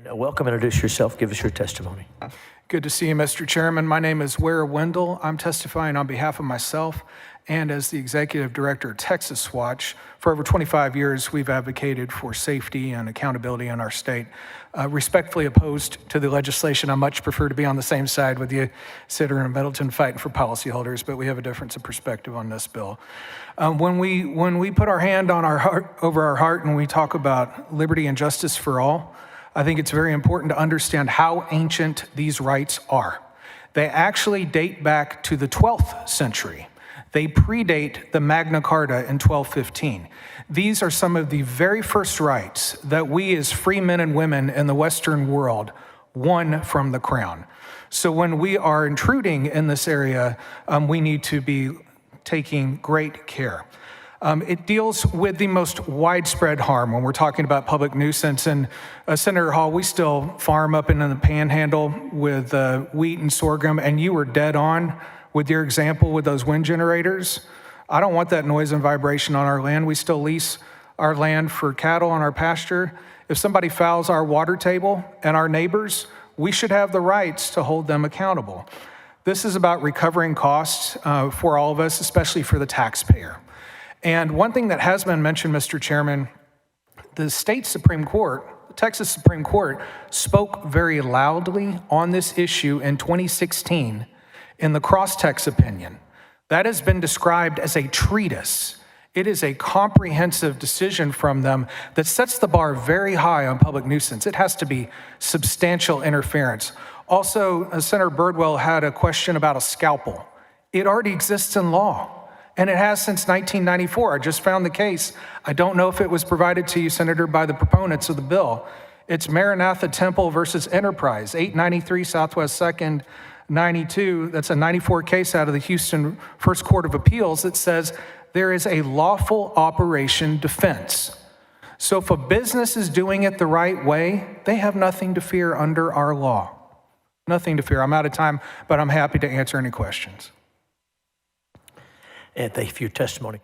And welcome, introduce yourself, give us your testimony. Good to see you, Mr. Chairman. My name is Ware Wendell. I'm testifying on behalf of myself and as the Executive Director of Texas Watch. For over 25 years, we've advocated for safety and accountability in our state. Respectfully opposed to the legislation. I much prefer to be on the same side with you, Senator in Middleton, fighting for policyholders, but we have a difference of perspective on this bill. When we put our hand on our heart, over our heart, and we talk about liberty and justice for all, I think it's very important to understand how ancient these rights are. They actually date back to the 12th century. They predate the Magna Carta in 1215. These are some of the very first rights that we as free men and women in the Western world won from the crown. So when we are intruding in this area, we need to be taking great care. It deals with the most widespread harm when we're talking about public nuisance. And Senator Hall, we still farm up in the panhandle with wheat and sorghum, and you were dead on with your example with those wind generators. I don't want that noise and vibration on our land. We still lease our land for cattle on our pasture. If somebody fouls our water table and our neighbors, we should have the rights to hold them accountable. This is about recovering costs for all of us, especially for the taxpayer. And one thing that has been mentioned, Mr. Chairman, the state Supreme Court, the Texas Supreme Court, spoke very loudly on this issue in 2016 in the Cross-Tex opinion. That has been described as a treatise. It is a comprehensive decision from them that sets the bar very high on public nuisance. It has to be substantial interference. Also, Senator Birdwell had a question about a scalpel. It already exists in law. And it has since 1994. I just found the case. I don't know if it was provided to you, Senator, by the proponents of the bill. It's Maranatha Temple versus Enterprise, 893 Southwest 2nd, 92. That's a 94 case out of the Houston First Court of Appeals that says there is a lawful operation defense. So if a business is doing it the right way, they have nothing to fear under our law. Nothing to fear. I'm out of time, but I'm happy to answer any questions. And thank you for your testimony.